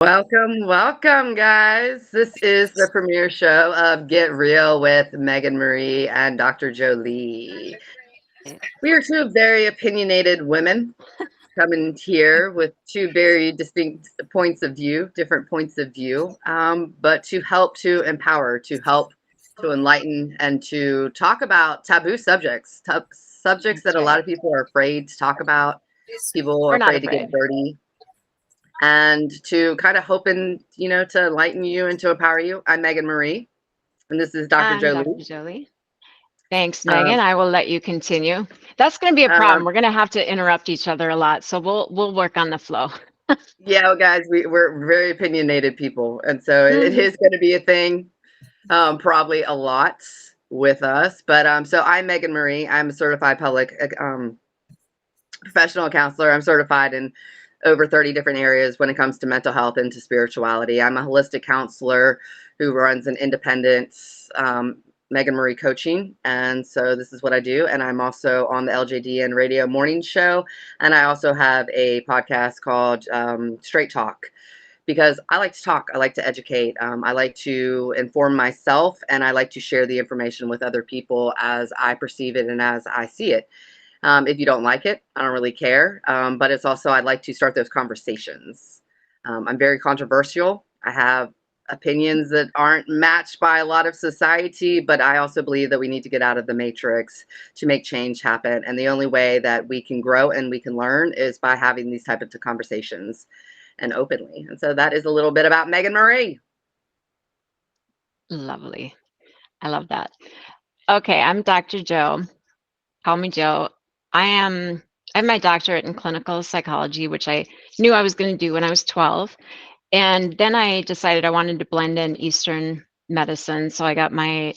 Welcome, welcome, guys. This is the premiere show of Get Real with Megan Marie and Dr. Jolie. We are two very opinionated women coming here with two very distinct points of view, different points of view, but to help to empower, to help to enlighten, and to talk about taboo subjects, subjects that That's a lot right. of people are afraid to talk about. People are We're not afraid to get afraid. dirty and to kind of hoping, to enlighten you and to empower you. I'm Megan Marie, and this is Dr. I'm Jolie. Dr. Jolie. Thanks, Um, Megan. I will let you continue. That's going to be a uh, problem. We're going to have to interrupt each other a lot, so we'll work on the flow. yeah, well, guys, we're very opinionated people, and so it Mhm. is going to be a thing, probably a lot with us. But so I'm Megan Marie. I'm a certified public professional counselor. I'm certified in over 30 different areas when it comes to mental health and to spirituality. I'm a holistic counselor who runs an independent Megan Marie coaching. And so this is what I do. And I'm also on the LJDN radio morning show. And I also have a podcast called Straight Talk because I like to talk. I like to educate. I like to inform myself and I like to share the information with other people as I perceive it and as I see it. If you don't like it, I don't really care. But it's also, I'd like to start those conversations. I'm very controversial. I have opinions that aren't matched by a lot of society, but I also believe that we need to get out of the matrix to make change happen. And the only way that we can grow and we can learn is by having these type of conversations and openly. And so that is a little bit about Megan Marie. Lovely. I love that. Okay, I'm Dr. Joe. Call me Joe. I have my doctorate in clinical psychology, which I knew I was going to do when I was 12. And then I decided I wanted to blend in Eastern medicine. So I got my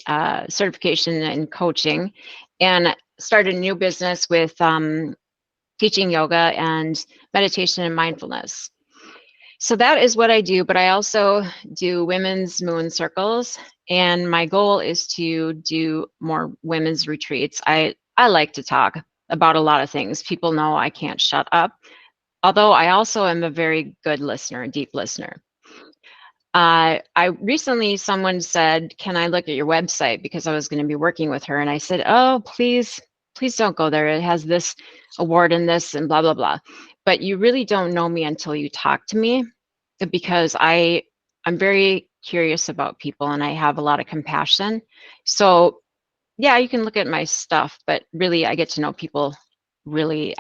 certification in coaching and started a new business with teaching yoga and meditation and mindfulness. So that is what I do, but I also do women's moon circles. And my goal is to do more women's retreats. I like to talk about a lot of things. People know I can't shut up, although I also am a very good listener, a deep listener. I recently someone said, "Can I look at your website?" Because I was going to be working with her, and I said, "Oh, please don't go there. It has this award and this and blah blah blah." But you really don't know me until you talk to me, because I'm very curious about people and I have a lot of compassion. So yeah, you can look at my stuff, but really I get to know people really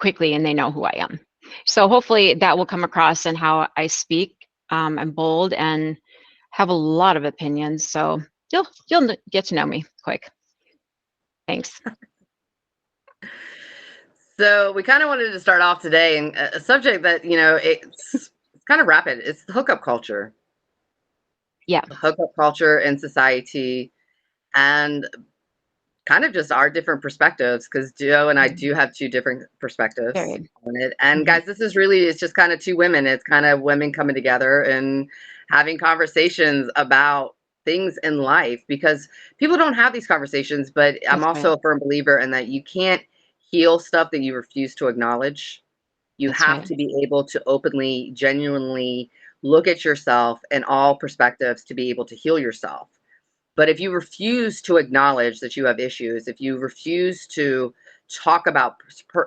quickly and they know who I am. So hopefully that will come across in how I speak. I'm bold and have a lot of opinions, so you'll get to know me quick. Thanks. So we kind of wanted to start off today and a subject that, it's kind of rapid. It's the hookup culture. Yeah, Hookup culture in society and kind of just our different perspectives because Joe and I do have two different perspectives very. on it. And Mhm. guys, this is really, it's just kind of two women. It's kind of women coming together and having conversations about things in life because people don't have these conversations. But I'm That's also right. a firm believer in that you can't heal stuff that you refuse to acknowledge. You That's have right. to be able to openly, genuinely look at yourself in all perspectives to be able to heal yourself. But if you refuse to acknowledge that you have issues, if you refuse to talk about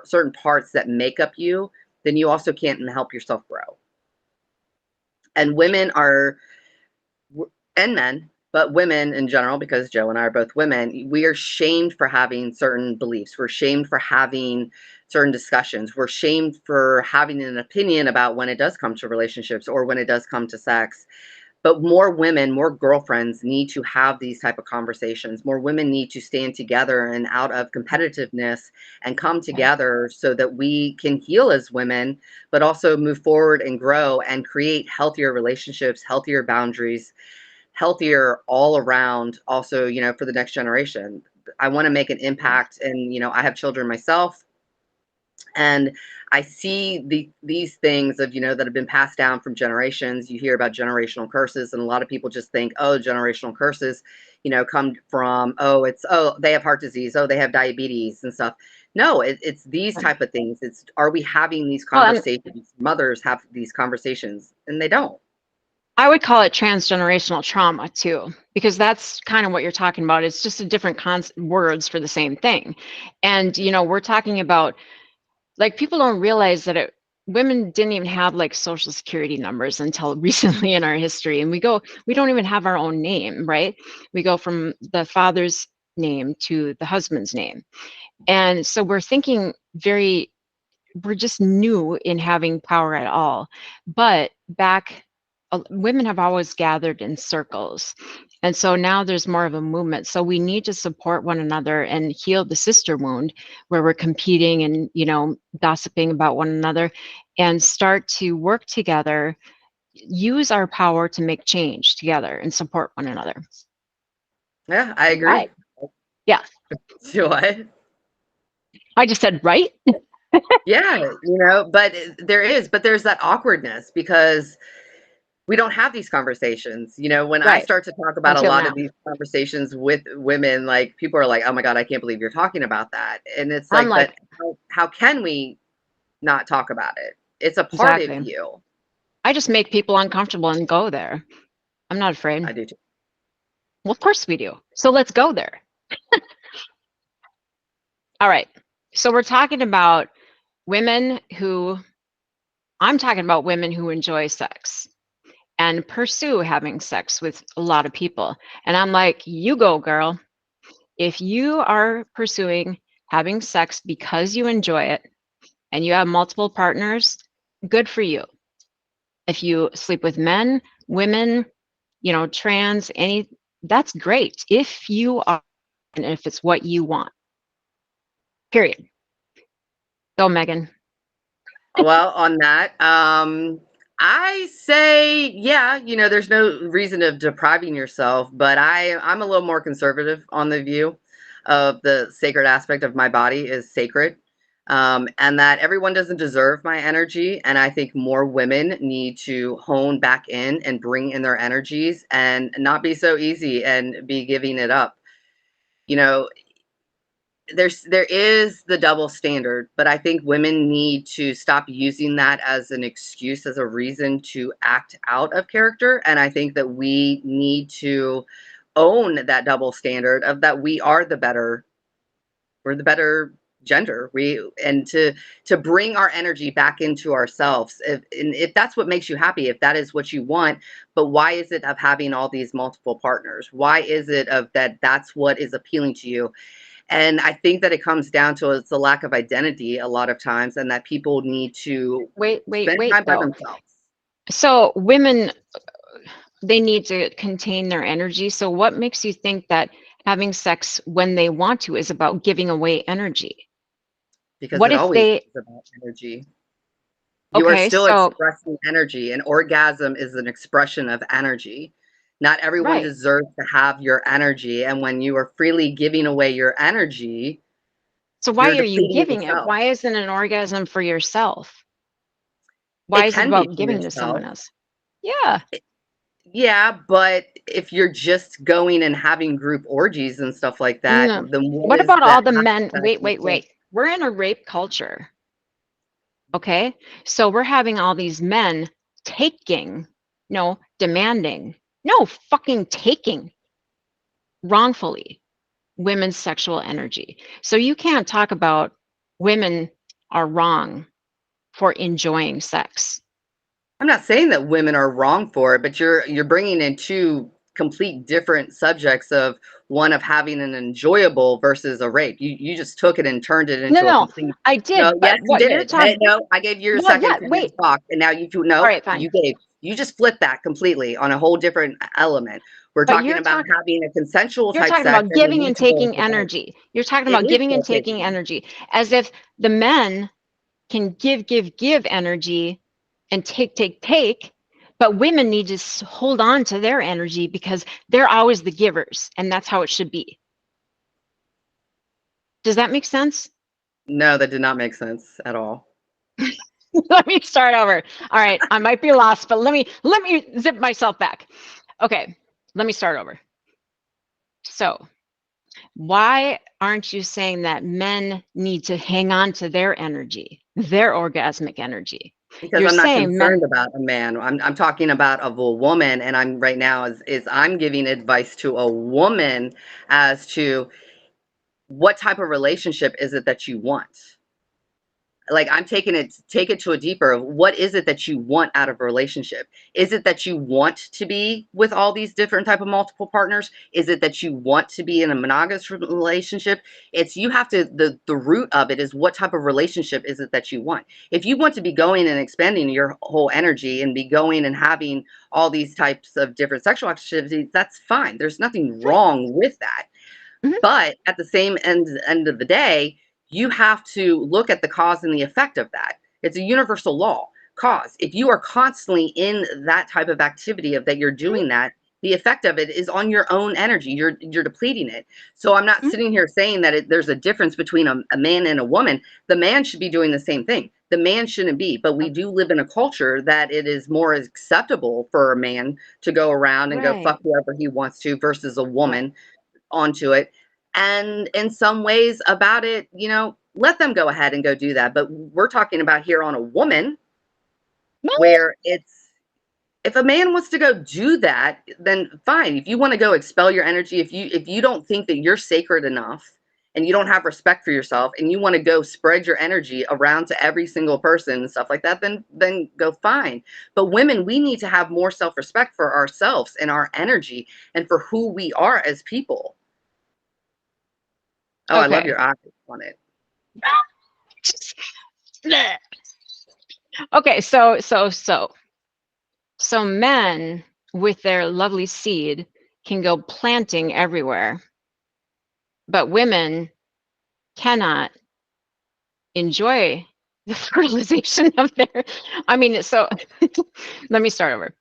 certain parts that make up you, then you also can't help yourself grow. And women are, and men, but women in general, because Joe and I are both women, we are shamed for having certain beliefs. We're shamed for having certain discussions. We're shamed for having an opinion about when it does come to relationships or when it does come to sex. But more women, more girlfriends need to have these type of conversations. More women need to stand together and out of competitiveness and come Right. together so that we can heal as women, but also move forward and grow and create healthier relationships, healthier boundaries, healthier all around. Also, for the next generation, I want to make an impact. And I have children myself, and I see these things of that have been passed down from generations. You hear about generational curses, and a lot of people just think, oh, generational curses come from, oh, it's, oh, they have heart disease, oh, they have diabetes and stuff. No, it's these type of things. It's, are we having these Well, and conversations? Mothers have these conversations, and they don't. I would call it transgenerational trauma too, because that's kind of what you're talking about. It's just a different words for the same thing. And, we're talking about, like, people don't realize that women didn't even have like social security numbers until recently in our history. And we don't even have our own name, right? We go from the father's name to the husband's name. And so we're just new in having power at all. But women have always gathered in circles. And so now there's more of a movement. So we need to support one another and heal the sister wound where we're competing and, gossiping about one another, and start to work together, use our power to make change together and support one another. Yeah, I agree. Right. Yeah. Do I? I just said, right? Yeah, but there's that awkwardness because we don't have these conversations. When I Right. start to talk about a Until lot now. of these conversations with women, like people are like, "Oh my God, I can't believe you're talking about that." And it's I'm like, but like, how can we not talk about it? It's a part of exactly. you. I just make people uncomfortable and go there. I'm not I afraid. do too. Well, of course we do. So let's go there. All right. So women who, I'm talking about women who enjoy sex and pursue having sex with a lot of people. And I'm like, you go, girl. If you are pursuing having sex because you enjoy it and you have multiple partners, good for you. If you sleep with men, women, trans, that's great. If you are, and if it's what you want, period. Go, Megan. Well, on that, I say, yeah, there's no reason of depriving yourself, but I'm a little more conservative on the view of the sacred aspect of my body is sacred. And that everyone doesn't deserve my energy. And I think more women need to hone back in and bring in their energies and not be so easy and be giving it up. You know, there is the double standard, but I think women need to stop using that as an excuse, as a reason to act out of character. And I think that we need to own that double standard of that we're the better gender. And to bring our energy back into ourselves. If that's what makes you happy, if that is what you want, but why is it of having all these multiple partners? Why is it of that's what is appealing to you? And I think that it comes down to it's a lack of identity a lot of times, and that people need to spend Wait, time by though. themselves. So women, they need to contain their energy. So what makes you think that having sex when they want to is about giving away energy? Because What it if always they, is about energy. You are okay, still so, expressing energy, and orgasm is an expression of energy. Not everyone right. deserves to have your energy. And when you are freely giving away your energy, So why you're are you depleting giving it? yourself. Why isn't an orgasm for yourself? Why It is it can be about for giving to yourself. someone else? Yeah. Yeah, but if you're just going and having group orgies and stuff like that, No. then what What is about the all the men? aspect Wait, and wait, point? wait. We're in a rape culture. Okay. So we're having all these men taking, no, demanding, no, fucking taking wrongfully women's sexual energy. So you can't talk about women are wrong for enjoying sex. I'm not saying that women are wrong for it, but you're bringing in two complete different subjects of one of having an enjoyable versus a rape. You just took it and turned it No, into a no, complete. I No, did. yes, But you what you're did. Hey, talking, no, I gave you a well, second yeah, for you to wait. talk, and now you two. All No, right, fine. you just flipped that completely on a whole different element. We're But talking about having a consensual you're type talking sex about and the giving and mutual taking desire. energy. You're talking It about is giving and still taking taking. energy as if the men can give energy and take, but women need to hold on to their energy because they're always the givers, and that's how it should be. Does that make sense? No, that did not make sense at all. Let me start over. All right, I might be lost, but let me zip myself back. Okay, let me start over. So Why aren't you saying that men need to hang on to their energy, their orgasmic energy? Because You're I'm not saying men. concerned about a man. I'm talking about of a woman, and I'm right now is I'm giving advice to a woman as to what type of relationship is it that you want. Like, I'm taking it, take it to a deeper, what is it that you want out of a relationship? Is it that you want to be with all these different type of multiple partners? Is it that you want to be in a monogamous relationship? It's, you have to, the root of it is, what type of relationship is it that you want? If you want to be going and expending your whole energy and be going and having all these types of different sexual activities, that's fine. There's nothing wrong with that. Mhm. But at the same end of the day, you have to look at the cause and the effect of that. It's a universal law. Cause. If you are constantly in that type of activity of that you're Mhm. doing that, the effect of it is on your own energy. You're depleting it. So I'm not Mhm. sitting here saying that there's a difference between a man and a woman. The man should be doing the same thing. The man shouldn't be, but we do live in a culture that it is more acceptable for a man to go around and go Right. fuck whoever he wants to versus a Right. woman onto it. And in some ways about it, let them go ahead and go do that. But we're talking about here on a woman No. where it's, if a man wants to go do that, then fine. If you want to go expel your energy, if you don't think that you're sacred enough and you don't have respect for yourself and you want to go spread your energy around to every single person and stuff like that, then go fine. But women, we need to have more self-respect for ourselves and our energy and for who we are as people. Oh, I love Okay. your eyes on it. Okay. So men with their lovely seed can go planting everywhere, but women cannot enjoy the fertilization of their. I mean, so let me start over.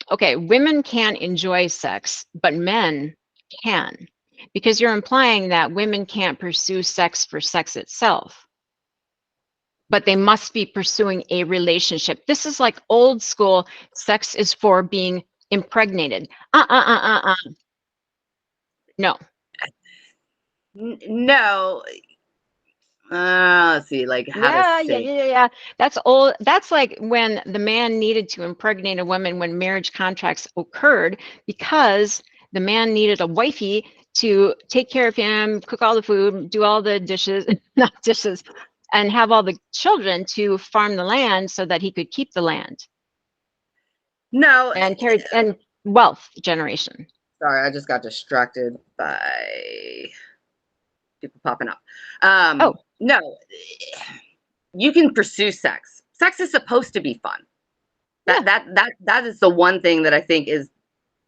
Okay, women can enjoy sex, but men can, because you're implying that women can't pursue sex for sex itself, but they must be pursuing a relationship. This is like old school, sex is for being impregnated. No. No, let's see, like how to say. Yeah. That's old. That's like when the man needed to impregnate a woman when marriage contracts occurred, because the man needed a wifey to take care of him, cook all the food, do all the dishes, not dishes, and have all the children to farm the land so that he could keep the land No, and carry and wealth generation. sorry, I just got distracted by people popping up. Oh, No, you can pursue sex. Sex is supposed to be fun. yeah. That is the one thing that I think is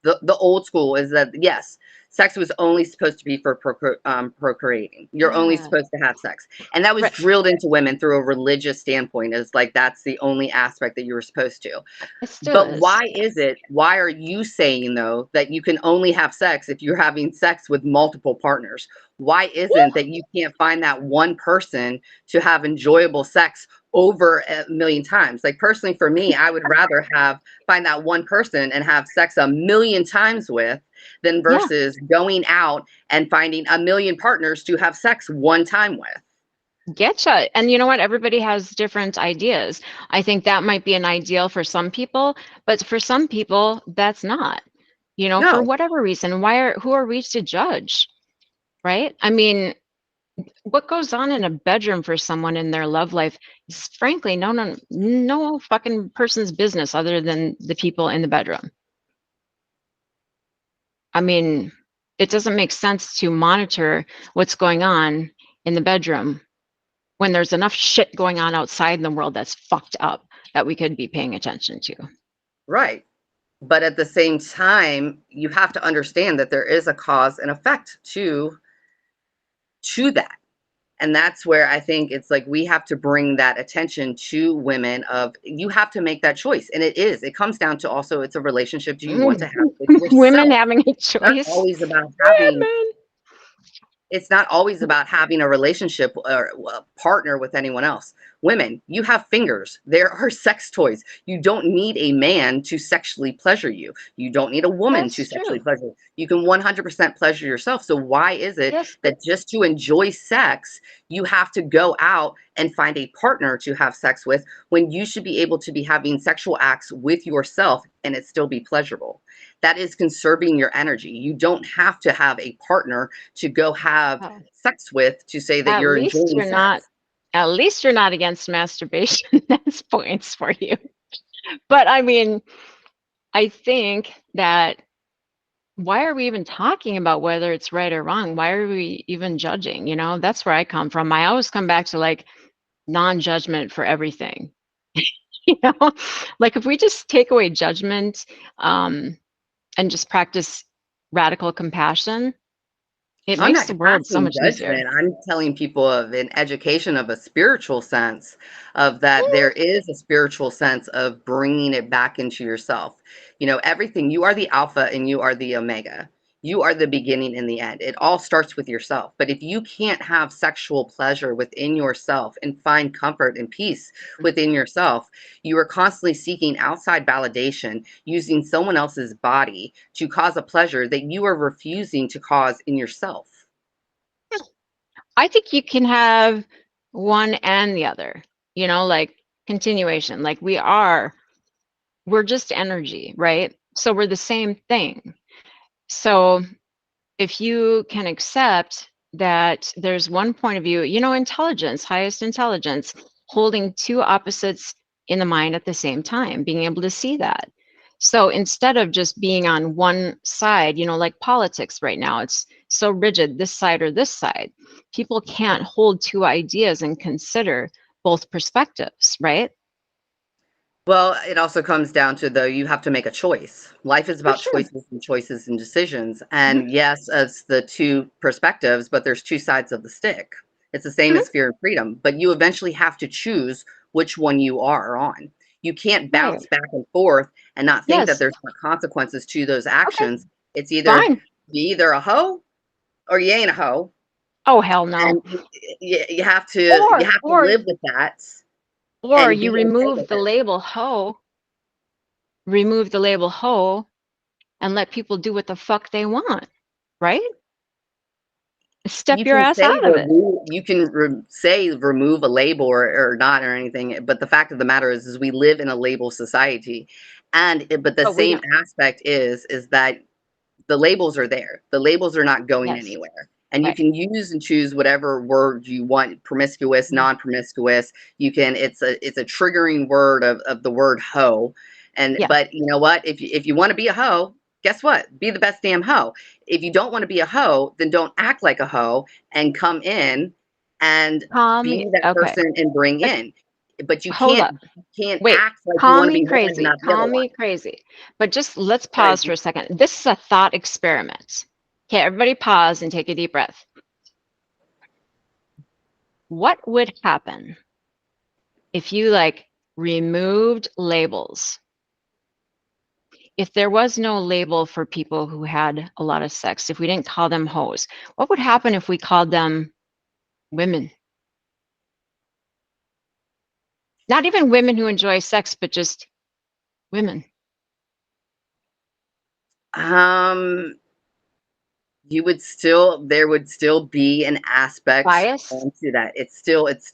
the old school, is that yes, sex was only supposed to be for procreating. You're only Yeah. supposed to have sex, and that was Right. drilled into women through a religious standpoint. Is like that's the only aspect that you were supposed to. It still But is. why are you saying though that you can only have sex if you're having sex with multiple partners? Why isn't that you can't find that one person to have enjoyable sex over a million times? Like, personally for me, I would rather have find that one person and have sex a million times with than Yeah. versus going out and finding a million partners to have sex one time with. Getcha. And you know what? Everybody has different ideas. I think that might be an ideal for some people, but for some people, that's not. For No, whatever reason. Who are we to judge? Right? I mean, what goes on in a bedroom for someone in their love life is frankly no fucking person's business other than the people in the bedroom. I mean, it doesn't make sense to monitor what's going on in the bedroom when there's enough shit going on outside in the world that's fucked up that we could be paying attention to. right. But at the same time, you have to understand that there is a cause and effect to that. And that's where I think it's like we have to bring that attention to women of, you have to make that choice. And it comes down to, also, it's a relationship do you want to have with Women yourself. having a Not choice. always about having, Women. It's not always about having a relationship or a partner with anyone else. Women, you have fingers. There are sex toys. You don't need a man to sexually pleasure you. You don't need a woman to That's sexually true. pleasure you. You can 100% pleasure yourself. So why is it Yes. that just to enjoy sex, you have to go out and find a partner to have sex with when you should be able to be having sexual acts with yourself and it still be pleasurable? That is conserving your energy. You don't have to have a partner to go have Oh, sex with to say that at you're least enjoying you're not. sex. At least you're not against masturbation. That's points for you. But I mean, I think that why are we even talking about whether it's right or wrong? Why are we even judging? You know, that's where I come from. I always come back to like non-judgment for everything. You know, like if we just take away judgment um, and just practice radical compassion, it I'm makes not the world so casting much easier. judgment. I'm telling people of an education of a spiritual sense of that there Mm, is a spiritual sense of bringing it back into yourself. You know, everything, you are the alpha and you are the omega. You are the beginning and the end. It all starts with yourself. But if you can't have sexual pleasure within yourself and find comfort and peace within yourself, you are constantly seeking outside validation using someone else's body to cause a pleasure that you are refusing to cause in yourself. I think you can have one and the other, you know, like continuation. Like we're just energy, right? So we're the same thing. So if you can accept that there's one point of view, you know, intelligence, highest intelligence, holding two opposites in the mind at the same time, being able to see that. So instead of just being on one side, you know, like politics right now, it's so rigid, this side or this side. People can't hold two ideas and consider both perspectives, right? Well, it also comes down to, though, you have to make a choice. Life is For about sure. choices and decisions. Mhm, And yes, it's the two perspectives, but there's two sides of the stick. It's the same mhm. as fear and freedom, but you eventually have to choose which one you are on. You can't Right. bounce back and forth and not think that Yes. there's not consequences to those Okay. actions. It's either Fine. you either a hoe or you ain't a hoe, Oh, hell no. and you Or have to or live with that or and you be okay remove with the it. label hoe, remove the label hoe, and let people do what the fuck they want, right? Step You your can ass say out of it. say remove a label or not or anything, but the fact of the matter is we live in a label society, but the But we same don't. aspect is that the labels are there. The labels are not going Yes. anywhere. And you Right. can use and choose whatever word you want, promiscuous, Mhm. non-promiscuous. You can, it's a triggering word of the word hoe. And Yeah. but you know what? If you want to be a hoe, guess what? Be the best damn hoe. If you don't want to be a hoe, then don't act like a hoe and come in and Call me. be that Okay. person and bring But in. But you hold up. can't Wait. act like you Call want to me be one and crazy. not the other Call one. me crazy. But just let's That is pause for a second. This is a thought experiment. Okay, everybody pause and take a deep breath. What would happen if you like removed labels? If there was no label for people who had a lot of sex, if we didn't call them hoes, what would happen if we called them women? Not even women who enjoy sex, but just women. um there would still be an aspect Bias, onto that. It's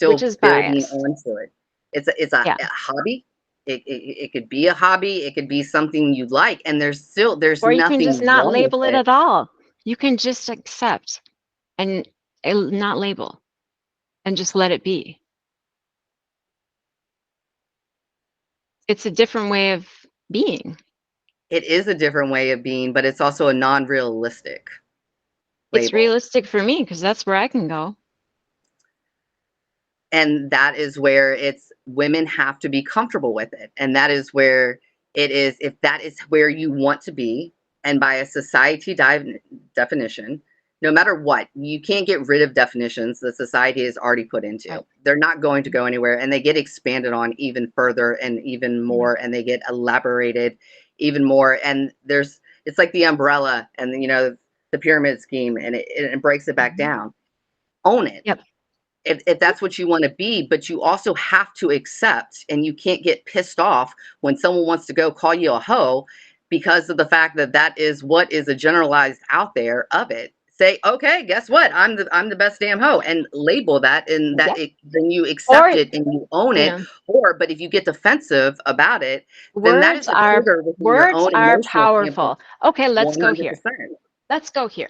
which still is building bias. onto it. It's a Yeah. hobby. It could be a hobby, it could be something you like, and there's Or you can just nothing not wrong with label it it. at all. You can just accept and not label and just let it be. It's a different way of being. It is a different way of being, but it's also a non-realistic It's label. realistic for me because that's where I can go. And that is where it's women have to be comfortable with it, and that is where it is, if that is where you want to be, and by a society definition, no matter what, you can't get rid of definitions the society has already put into. Right. They're not going to go anywhere, and they get expanded on even further and even Mhm. more, and they get elaborated even more. And it's like the umbrella, and the pyramid scheme and it breaks it back down. Own it. Yep. If that's what you want to be, but you also have to accept, and you can't get pissed off when someone wants to go call you a hoe because of the fact that that is what is a generalized out there of it. Say, okay, guess what? I'm the best damn hoe, and label that, and that Yep. then you Or, accept it and you own you it. know, Or, but if you get defensive about it, then that words is a are trigger within your words own are emotional standpoint. powerful. Okay, let's go here. 100%. Let's go here.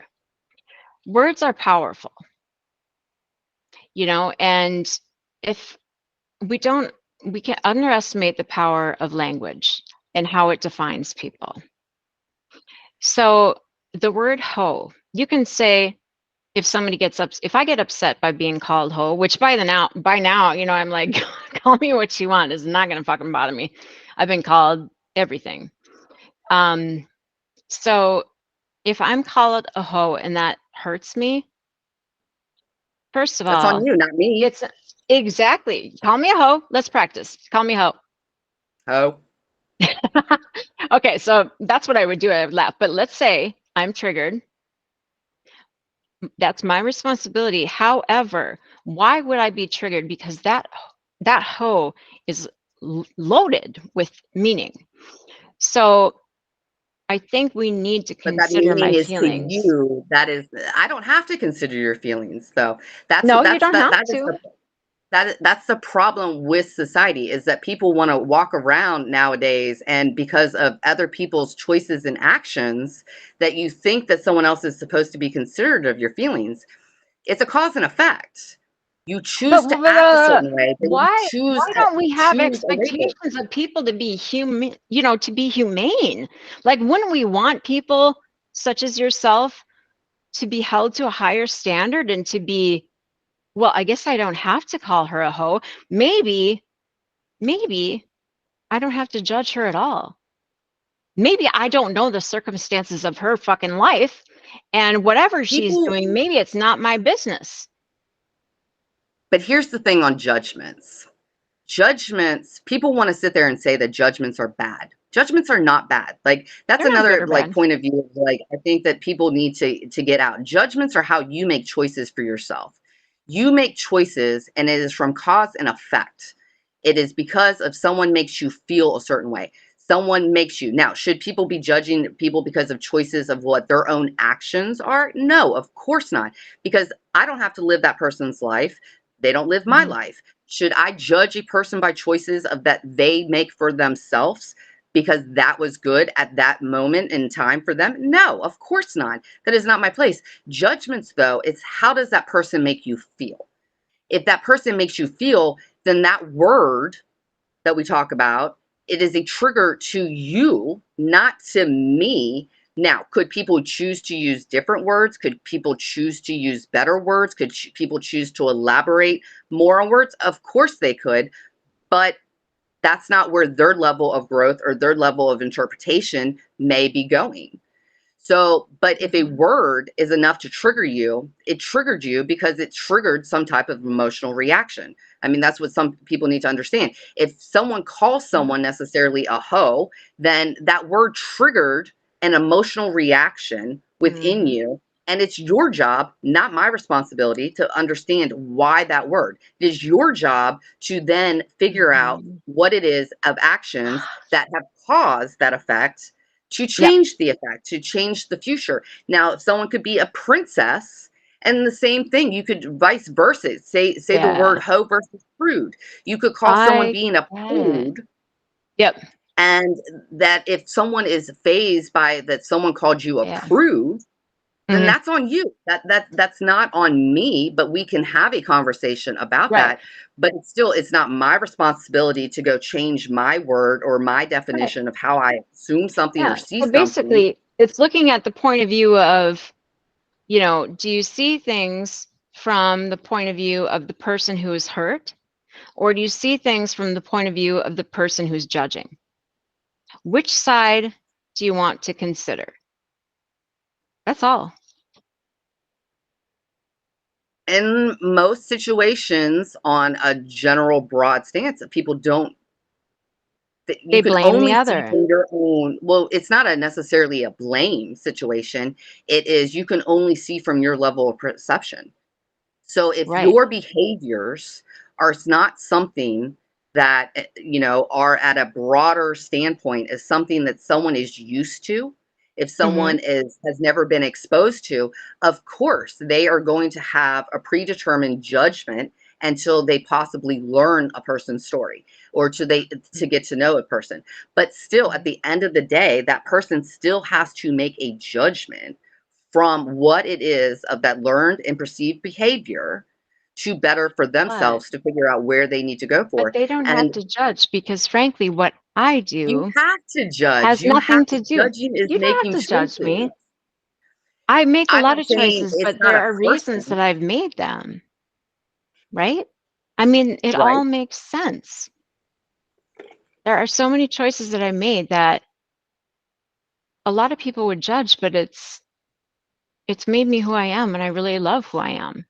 Words are powerful, and if we don't, we can't underestimate the power of language and how it defines people. So the word hoe, you can say, if somebody if I get upset by being called hoe, which by now, I'm like, call me what you want. It's not gonna fucking bother me. I've been called everything. So if I'm called a hoe and that hurts me, first of That's on all, you, not me. it's exactly, call me a hoe. Let's practice. Call me a hoe. Hoe. Okay, so that's what I would do. I would laugh. But let's say I'm triggered. That's my responsibility. However, why would I be triggered? Because that hoe is loaded with meaning. So I think we need to But that consider meaning my is to feelings. you. That is, I don't have to consider your feelings, though. That's No, you that's don't that have that is to. that's the problem with society, is that people want to walk around nowadays, and because of other people's choices and actions, that you think that someone else is supposed to be considerate of your feelings. It's a cause and effect. You But choose to act a certain way, then you why choose don't we have a label. expectations of people to be human, to be humane? Like, wouldn't we want people such as yourself to be held to a higher standard and to be, well, I guess I don't have to call her a hoe. Maybe I don't have to judge her at all. Maybe I don't know the circumstances of her fucking life, and whatever she's People doing, maybe it's not my business. But here's the thing on judgments. Judgments, people want to sit there and say that judgments are bad. Judgments are not bad. Like, that's They're not good another or like bad. point of view. Like, I think that people need to get out. Judgments are how you make choices for yourself. You make choices, and it is from cause and effect. It is because of someone makes you feel a certain way. Someone makes you. Now, should people be judging people because of choices of what their own actions are? No, of course not. Because I don't have to live that person's life. They don't live my Mhm, life. Should I judge a person by choices of that they make for themselves because that was good at that moment in time for them? No, of course not. That is not my place. Judgments, though, it's how does that person make you feel? If that person makes you feel, then that word that we talk about, it is a trigger to you, not to me. Now, could people choose to use different words? Could people choose to use better words? Could people choose to elaborate more on words? Of course they could, but that's not where their level of growth or their level of interpretation may be going. So, but if a mhm, word is enough to trigger you, it triggered you because it triggered some type of emotional reaction. I mean, that's what some people need to understand. If someone calls mhm, someone necessarily a hoe, then that word triggered an emotional reaction within mhm, you. And it's your job, not my responsibility, to understand why that word. It is your job to then figure out mhm. what it is of actions that have caused that effect to Yep. change the effect, to change the future. Now, if someone could be a princess, and the same thing, you could vice versa. Say the word Yes. hoe versus prude. You could call someone I being a get it. prude, Yep. and that if someone is phased by that someone called you a Yeah. prude, then Mhm. that's on you. That's not on me, but we can have a conversation about Right. that. But it's not my responsibility to go change my word or my Right. definition of how I assume something or Yeah. see So something. basically, it's looking at the point of view of, do you see things from the point of view of the person who is hurt, or do you see things from the point of view of the person who's judging? Which side do you want to consider? That's all. In most situations, on a general broad stance, people don't You They can blame the only see other. from your own, well, it's not a necessarily a blame situation. It is, you can only see from your level of perception. So if Right. your behaviors are not something that, are at a broader standpoint as something that someone is used to, if Mm-hmm. someone has never been exposed to, of course they are going to have a predetermined judgment until they possibly learn a person's story, or to get to know a person. But still, at the end of the day, that person still has to make a judgment from what it is of that learned and perceived behavior to better for But themselves, to figure out where they need to go but for. they don't have And to judge because frankly, what I you do have to judge. has nothing to do. Judging is You don't making have to judge choices. me. I make a I'm lot not of saying choices, it's but not there a are reasons that person, I've made them, right? I mean, it right? all makes sense. There are so many choices that I made that a lot of people would judge, but it's made me who I am, and I really love who I am,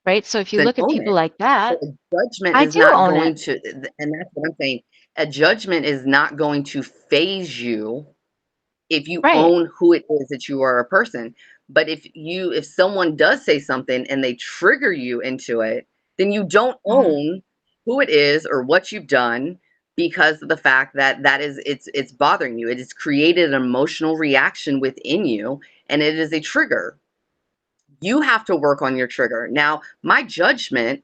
right? So if you Then look at own people it. like So that, a judgment I is do not own it. going to, and that's what I'm saying. A judgment is not going to phase you if you Right. own who it is that you are a person. But if someone does say something and they trigger you into it, then you don't Hmm. own who it is or what you've done, because of the fact that it's bothering you. It has created an emotional reaction within you, and it is a trigger. You have to work on your trigger. Now, my judgment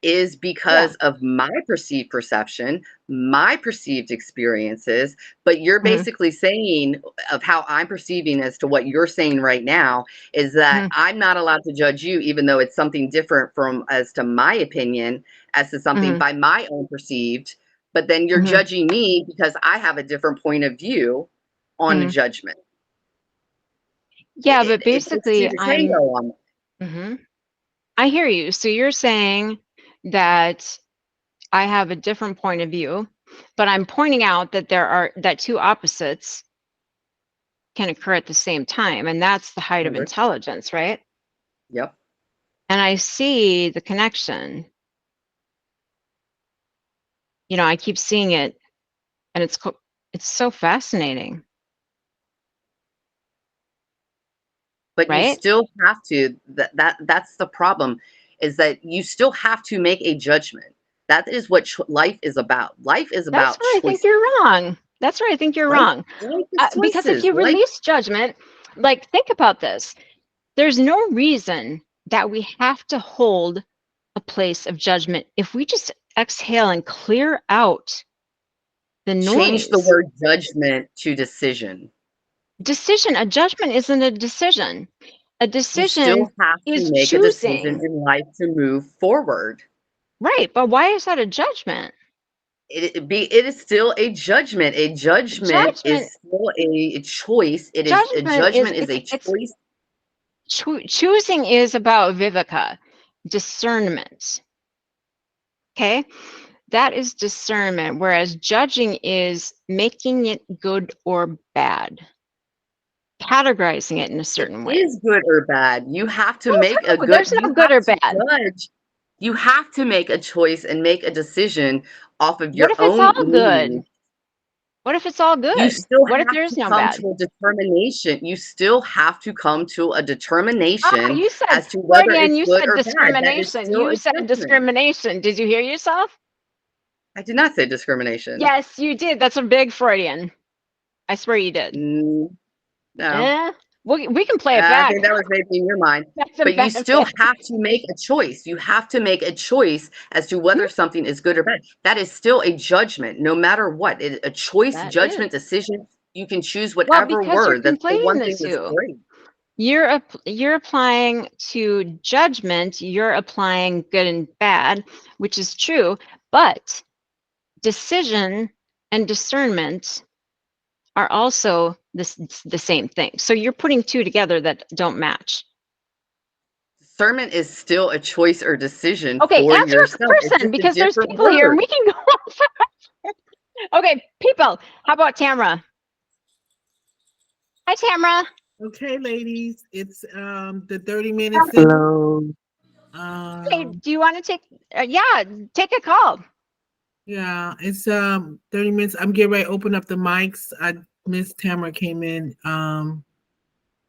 is Yeah. because of my perceived perception, my perceived experiences. But you're Hmm. basically saying, of how I'm perceiving as to what you're saying right now, is that Hmm. I'm not allowed to judge you, even though it's something different from as to my opinion, as to something Hmm. by my own perceived. But then you're Hmm. judging me because I have a different point of view on the Hmm. judgment. Yeah, but It takes two basically, to tango on that. hmm I hear you. So you're saying that I have a different point of view, but I'm pointing out that that two opposites can occur at the same time, and that's the height of Remember? intelligence, right? Yep. And I see the connection. I keep seeing it, and it's so fascinating, But you right? still have to, that's the problem, is that you still have to make a judgment. That is what life is about. Life is That's about where I think choices. you're wrong. That's where I think you're Life, wrong. life is Because if choices. you Life release judgment, like think about this, there's no reason that we have to hold a place of judgment if we just exhale and clear out the Change the noise. word judgment to decision. A judgment isn't a decision. A You decision still have to is make a decision choosing, in life to move forward. right? But why is that a judgment? It is still a judgment. A judgment Judgment, is still a choice. It is a judgment is judgment is a it's choice. choosing is about viveka, discernment. Okay, that is discernment, whereas judging is making it good or bad, categorizing it in a It certain way. is good or bad. You have to Well, make a good, there's you no good have or to bad. judge. You have to make a choice and make a decision off of What your if it's own all good? needs. What if it's all You good? still What if have there to is no come bad? to a determination. You still have to come to a Oh, determination you said, as to whether Freudian, it's you good said or bad. That is discrimination. still You a said judgment. discrimination. Did you hear yourself? I did not say discrimination. Yes, you did. That's a big Freudian. I swear you did. Mm, no. Eh? We can play it I back. think that was maybe in your mind. That's a But you still benefit. have to make a choice. You have to make a choice as to whether Mhm. something is good or bad. That is still a judgment, no matter what. A choice, That judgment, is. decision. You can choose Well, whatever because you're word. That's the conflating one the thing that's two. great. You're applying to judgment, you're applying good and bad, which is true, but decision and discernment are also the same thing. So you're putting two together that don't match. Discernment is still a choice or decision Okay, for answer a yourself. It's person just a because there's different people here and word. we can go on. Okay, people. How about Tamara? Hi, Tamara. Okay, ladies, it's the 30 minutes in. Hello. Hey, Um, do you want to take? Yeah, take a call. Yeah, it's 30 minutes. I'm getting ready to open up the mics. Miss Tamara came in.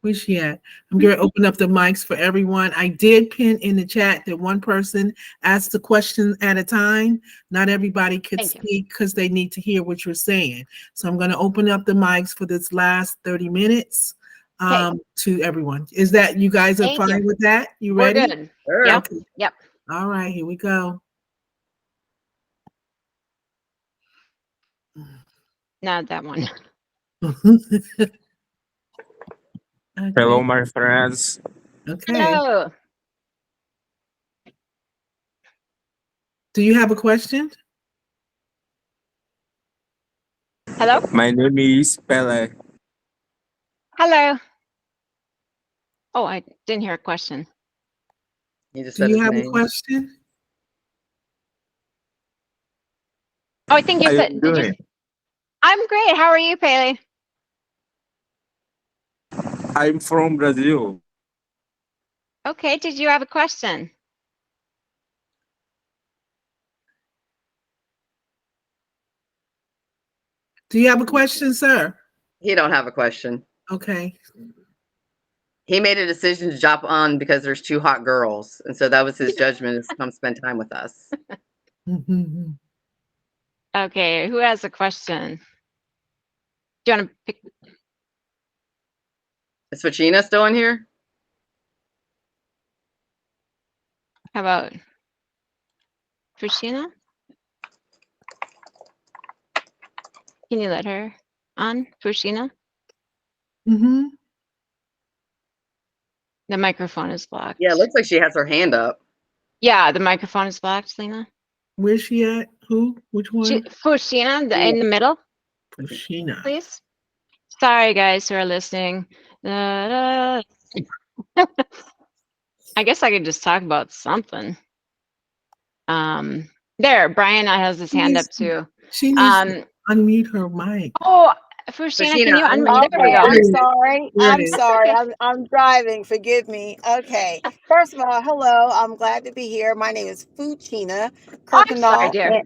Where's she at? I'm going to open up the mics for everyone. I did pin in the chat that one person asked the question at a time. Not everybody could Thank you. speak because they need to hear what you're saying. So I'm going to open up the mics for this last 30 minutes to everyone. Is that you guys are Thank fine you. with that? You We're ready? good. Sure. Yep. Okay. Yep. All right, here we go. Not that one. Hello, Okay. my friends. Okay. Hello. Do you have a question? Hello. My name is Pele. Hello. Oh, I didn't hear a question. He just Do said you his have a name. question? Oh, I think you How you said, did you? doing? I'm great. How are you, Paley? I'm from Brazil. Okay. Did you have a question? Do you have a question, sir? He don't have a question. Okay. He made a decision to jump on because there's two hot girls, and so that was his judgment is to come spend time with us. Okay. Who has a question? Do you want to pick? Is Fachina still in here? How about Fushina? Can you let her on, Fushina? Mm-hmm. The microphone is blocked. Yeah, it looks like she has her hand up. Yeah, the microphone is blocked, Lena. Where's she at? Who? Which one? Fushina, in the middle, Pushina. please. Sorry, guys who are listening. I guess I could just talk about something. There, Brian has his hand up too. She needs to unmute her mic. Oh, Fushina, can you unmute? There we Okay, go. I'm sorry. There it I'm is. sorry. Okay. I'm driving. Forgive me. Okay. First of all, hello. I'm glad to be here. My name is Fuchina Oh, I'm sorry, Kirkendall. dear.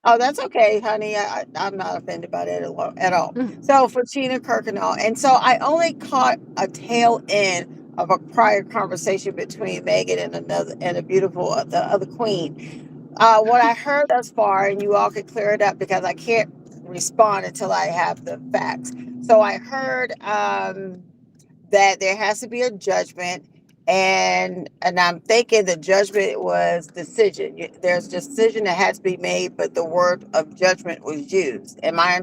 Oh, that's okay, honey. I'm not offended by that at all. Mm. So, Fuchina Kirkendall. And so I only caught a tail end of a prior conversation between Megan and a beautiful, the other queen. What I heard thus far, and you all can clear it up because I can't respond until I have the facts. So I heard that there has to be a judgment, and I'm thinking the judgment was decision. There's decision that has to be made, but the word of judgment was used. Am I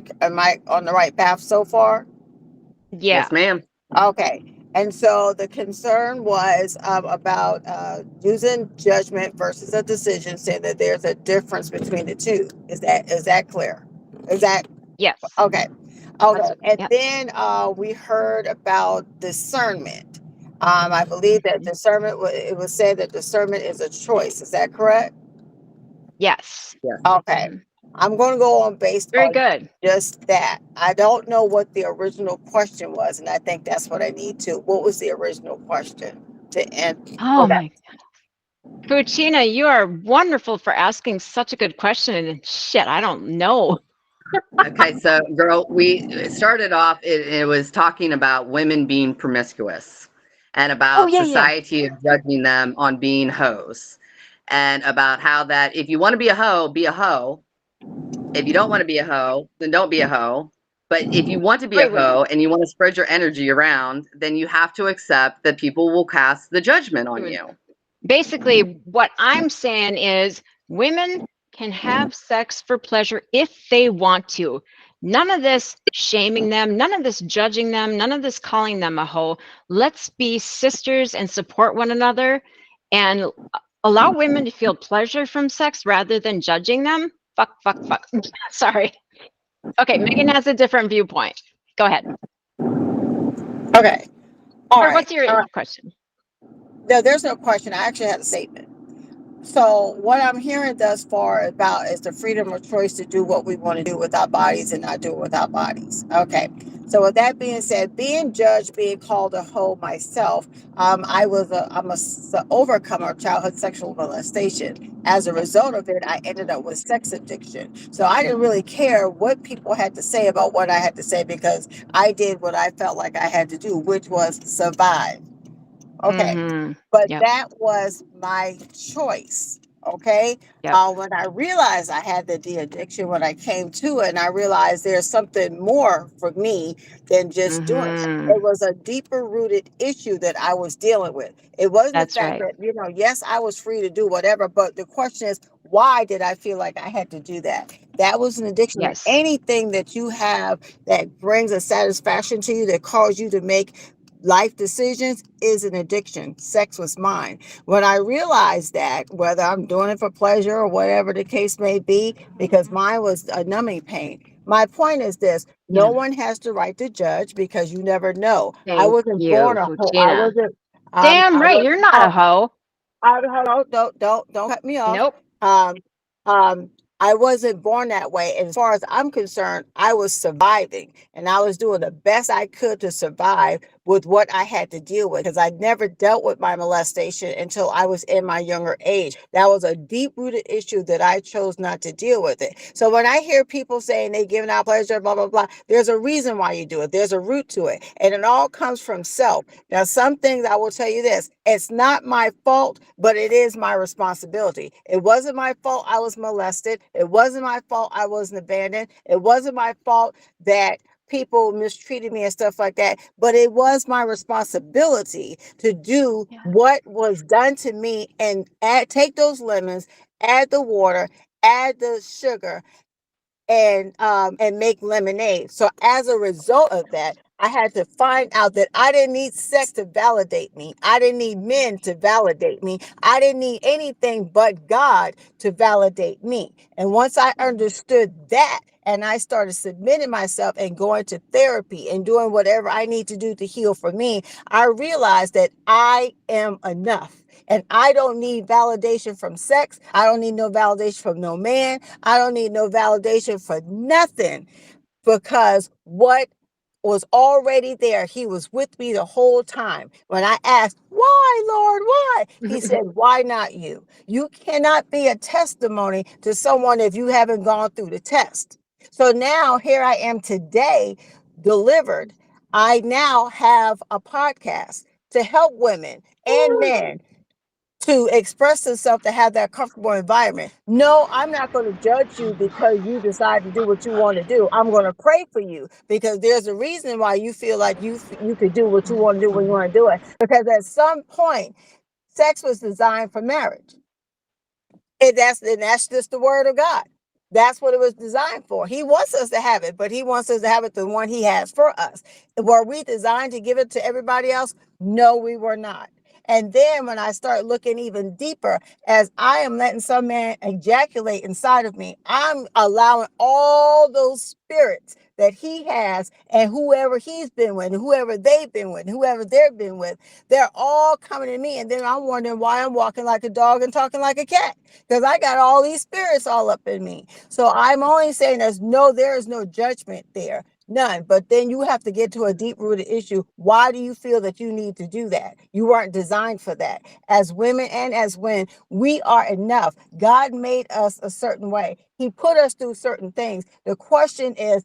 on the right path so far? Yeah. Yes, ma'am. Okay. And so the concern was about using judgment versus a decision, saying that there's a difference between the two. Is that clear? Is that Yes. okay? Okay. That's And yep. then we heard about discernment. I believe that discernment. It was said that discernment is a choice. Is that correct? Yes. Yes. Okay. Mhm. I'm going to go on based Very on good. just that. I don't know what the original question was, and I think that's what I need to. What was the original question to end? Oh my. Fuchina, you are wonderful for asking such a good question. And shit, I don't know. Okay, so girl, we started off, it was talking about women being promiscuous and Oh about yeah, yeah. society judging them on being hoes and about how that if you want to be a hoe, be a hoe. If you don't want to be a hoe, then don't be a hoe. But if you want to be a Wait, wait. hoe and you want to spread your energy around, then you have to accept that people will cast the judgment on you. Basically, what I'm saying is women can have sex for pleasure if they want to. None of this shaming them, none of this judging them, none of this calling them a hoe. Let's be sisters and support one another and allow women to feel pleasure from sex rather than judging them. Fuck, fuck, fuck. Sorry. Okay, Megan has a different viewpoint. Go ahead. Okay. All Or right. what's your question? No, there's no question. I actually had a statement. So what I'm hearing thus far about is the freedom of choice to do what we want to do with our bodies and not do it with our bodies. Okay. So with that being said, being judged, being called a hoe myself, I'm a overcomer of childhood sexual molestation. As a result of it, I ended up with sex addiction. So I didn't really care what people had to say about what I had to say because I did what I felt like I had to do, which was survive. Okay. Mm-hmm. But Yep. that was my choice. Okay. Yep. When I realized I had the addiction, when I came to it and I realized there's something more for me than just doing it. Mm-hmm. It was a deeper rooted issue that I was dealing with. It wasn't the That's fact right. that, yes, I was free to do whatever, but the question is, why did I feel like I had to do that? That was an addiction. And Yes. anything that you have that brings a satisfaction to you, that calls you to make life decisions, is an addiction. Sex was mine. When I realized that, whether I'm doing it for pleasure or whatever the case may be, because mine was a numbing pain. My point is this: no Yeah. one has the right to judge because you never know. I Thank wasn't born you, a hoe. I Fuchina. wasn't. Damn I right, was. you're not a hoe. Don't cut me off. Nope. Um, um, I wasn't born that way. And as far as I'm concerned, I was surviving and I was doing the best I could to survive with what I had to deal with because I never dealt with my molestation until I was in my younger age. That was a deep rooted issue that I chose not to deal with it. So when I hear people saying they giving out pleasure, blah, blah, blah, there's a reason why you do it. There's a root to it. And it all comes from self. Now, some things I will tell you this: it's not my fault, but it is my responsibility. It wasn't my fault I was molested. It wasn't my fault I wasn't abandoned. It wasn't my fault that people mistreated me and stuff like that. But it was my responsibility to do Yeah. what was done to me and take those lemons, add the water, add the sugar, and make lemonade. So as a result of that, I had to find out that I didn't need sex to validate me. I didn't need men to validate me. I didn't need anything but God to validate me. And once I understood that and I started submitting myself and going to therapy and doing whatever I need to do to heal for me, I realized that I am enough. And I don't need validation from sex. I don't need no validation from no man. I don't need no validation for nothing because what was already there, he was with me the whole time. When I asked, why, Lord, why? He said, why not you? You cannot be a testimony to someone if you haven't gone through the test. So now here I am today, delivered. I now have a podcast to help women and men to express themselves, to have that comfortable environment. No, I'm not going to judge you because you decide to do what you want to do. I'm going to pray for you because there's a reason why you feel like you could do what you want to do when you want to do it. Because at some point, sex was designed for marriage. And that's just the word of God. That's what it was designed for. He wants us to have it, but he wants us to have it the one he has for us. Were we designed to give it to everybody else? No, we were not. And then when I start looking even deeper, as I am letting some man ejaculate inside of me, I'm allowing all those spirits that he has and whoever he's been with, and whoever they've been with, and whoever they've been with, they're all coming to me. And then I'm wondering why I'm walking like a dog and talking like a cat because I got all these spirits all up in me. So I'm only saying there is no judgment there. None. But then you have to get to a deep rooted issue. Why do you feel that you need to do that? You weren't designed for that. As women and as men, we are enough. God made us a certain way. He put us through certain things. The question is,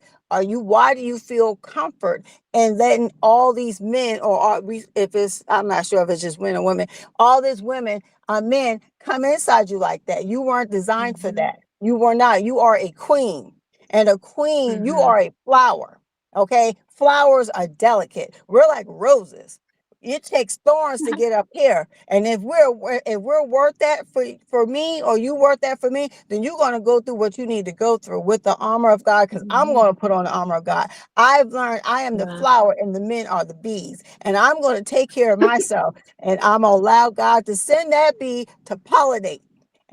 why do you feel comfort in letting all these men, I'm not sure if it's just men or women, all these women, men come inside you like that? You weren't designed for that. You were not. You are a queen. And a queen, you are a flower. Okay? Flowers are delicate. We're like roses. It takes thorns to get up here. And if we're worth that for me, or you worth that for me, then you're going to go through what you need to go through with the armor of God, because I'm going to put on the armor of God. I've learned I am the flower and the men are the bees. And I'm going to take care of myself. And I'm going to allow God to send that bee to pollinate.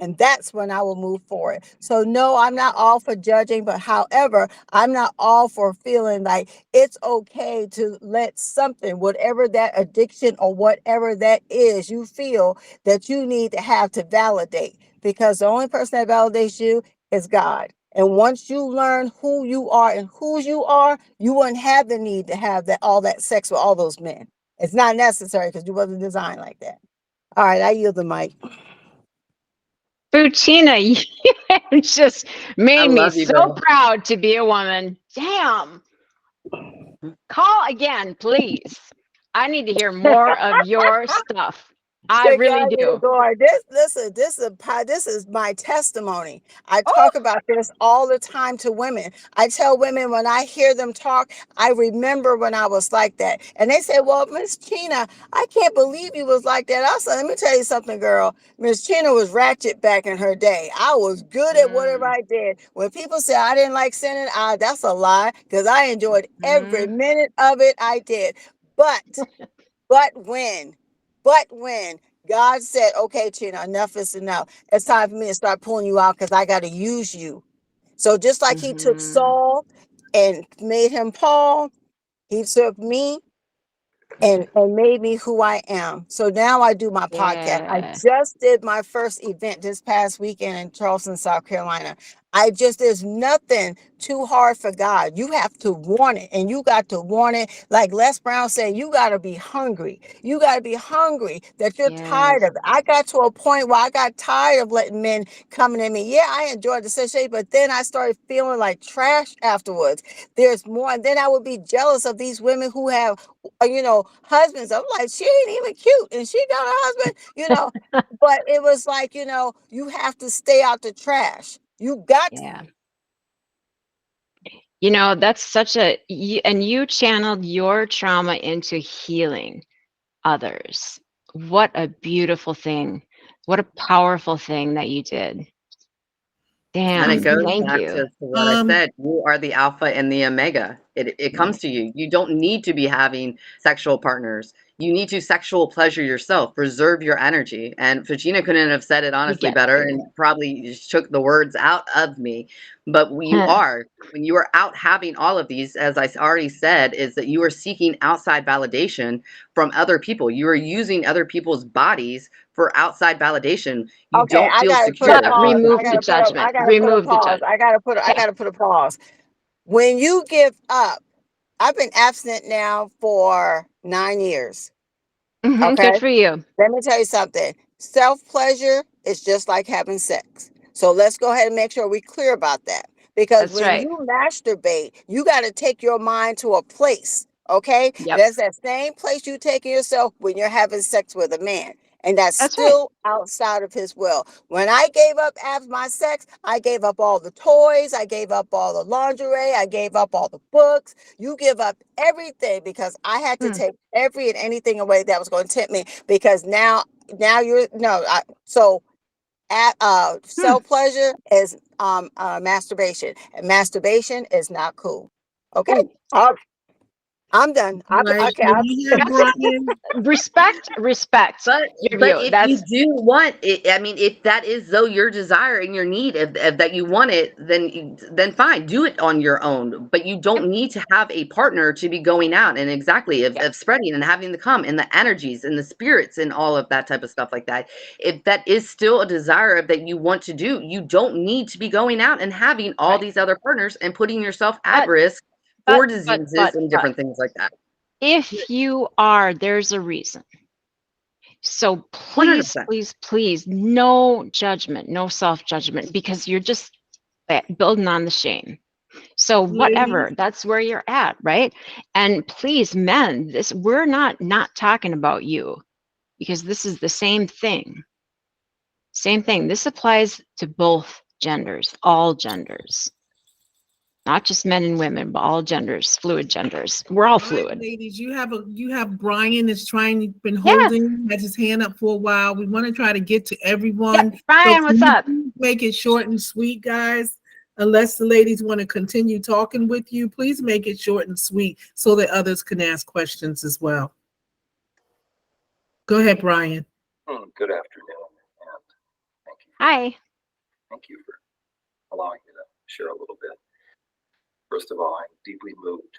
And that's when I will move forward. So no, I'm not all for judging, but however, I'm not all for feeling like it's okay to let something, whatever that addiction or whatever that is, you feel that you need to have to validate, because the only person that validates you is God. And once you learn who you are and whose you are, you wouldn't have the need to have that all that sex with all those men. It's not necessary because you wasn't designed like that. All right, I yield the mic. Butina, you just I made me love you, so girl. proud to be a woman. Damn. Call again, please. I need to hear more of your stuff. I To really God be the do. glory. This is my testimony. I Oh, talk about this all the time to women. I tell women when I hear them talk, I remember when I was like that. And they say, well, Miss Chena, I can't believe you was like that. I said, let me tell you something, girl. Miss Chena was ratchet back in her day. I was good at whatever I did. When people say I didn't like sinning, that's a lie, because I enjoyed every minute of it I did. But But when, but when God said, okay, Tina, enough is enough. It's time for me to start pulling you out because I got to use you. So just like he took Saul and made him Paul, he took me and made me who I am. So now I do my podcast. I yeah. just did my first event this past weekend in Charleston, South Carolina. There's nothing too hard for God. You have to want it, and you got to want it. Like Les Brown said, you got to be hungry. You got to be hungry that you're tired Yes. of it. I got to a point where I got tired of letting men coming at me. Yeah, I enjoyed the sensation, but then I started feeling like trash afterwards. There's more. And then I would be jealous of these women who have husbands. I'm like, she ain't even cute and she got a husband. But it was like, you have to stay out the trash. You got to. Yeah. That's and you channeled your trauma into healing others. What a beautiful thing. What a powerful thing that you did. And it Damn. goes Thank back you. to what I said. You are the alpha and the omega. It comes to you. You don't need to be having sexual partners. You need to sexual pleasure yourself. Preserve your energy. And Fagina couldn't have said it You honestly get better, to. and probably just took the words out of me. But when you are out having all of these, as I already said, is that you are seeking outside validation from other people. You are using other people's bodies for outside validation. You Okay, don't I feel gotta put a secure. But pause. remove I the gotta put a I judgment. gotta put a Remove the pause. judgment. I Okay. gotta put a pause. When you give up, I've been abstinent now for 9 years. Okay. Good for you. Let me tell you something. Self pleasure is just like having sex. So let's go ahead and make sure we're clear about that. Because That's when right. you masturbate, you got to take your mind to a place. Okay. Yep. That's that same place you take yourself when you're having sex with a man. And that's That's right. still outside of his will. When I gave up after my sex, I gave up all the toys. I gave up all the lingerie. I gave up all the books. You give up everything because I had to take every and anything away that was going to tempt me, because now you're no I, so at Hmm. self pleasure is masturbation, and masturbation is not cool. Okay. Ooh. I'm done. Right. Okay. Do we have Brian? Respect But your but view. if you That's do want it, I mean, if that is though your desire and your need, if that you want it, then fine, do it on your own. But you don't need to have a partner to be going out and exactly yep. of spreading and having the come and the energies and the spirits and all of that type of stuff like that. If that is still a desire that you want to do, you don't need to be going out and having all Right. these other partners and putting yourself at But risk but for but diseases but and but different things like that. if you are, there's a reason. So please, 100%. please, please, no judgment, no self-judgment, because you're just building on the shame. So whatever, Ladies, that's where you're at, right? And please, men, we're not talking about you, because this is the same thing. Same thing. This applies to both genders, all genders, not just men and women, but all genders, fluid genders. We're all all right, fluid. ladies, you have Brian that's been Yes. holding, has his hand up for a while. We want to try to get to Yep. everyone. So Brian, what's can you up? please make it short and sweet, guys? Unless the ladies want to continue talking with you, please make it short and sweet so that others can ask questions as well. Go ahead, Brian. Good afternoon, and thank you Hi. Thank you for allowing me to share a little bit. First of all, I'm deeply moved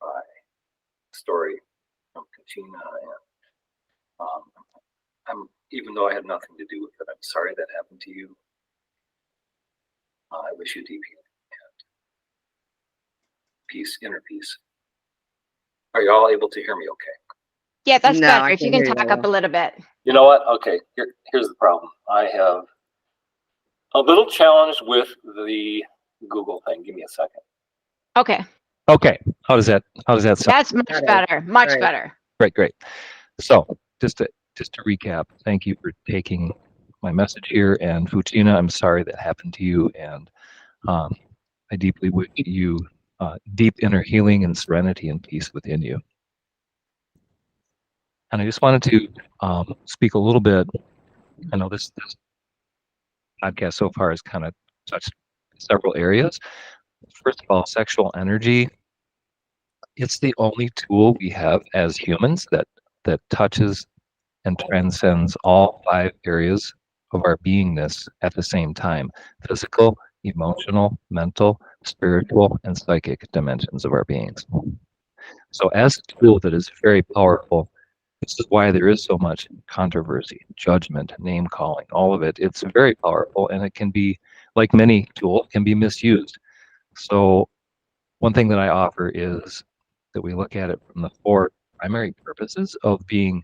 by the story from Katina, and even though I had nothing to do with it, I'm sorry that happened to you. I wish you deep healing and peace, inner peace. Are you all able to hear me okay? Yeah, that's No, better. I If you can't can hear talk you. up a little bit. You know what? Okay, here's the problem. I have a little challenge with the Google thing. Give me a second. Okay. Okay. How does that sound? That's much That is better. Much great. better. Great. So just to recap, thank you for taking my message here. And Futina, I'm sorry that happened to you, and I deeply wish you deep inner healing and serenity and peace within you. And I just wanted to speak a little bit. I know this podcast so far has kind of touched several areas. First of all, sexual energy. It's the only tool we have as humans that touches and transcends all 5 areas of our beingness at the same time: physical, emotional, mental, spiritual, and psychic dimensions of our beings. So, as a tool that is very powerful, this is why there is so much controversy, judgment, name calling, all of it. It's very powerful, and it can be, like many tools, can be misused. So, one thing that I offer is that we look at it from the 4 primary purposes of being.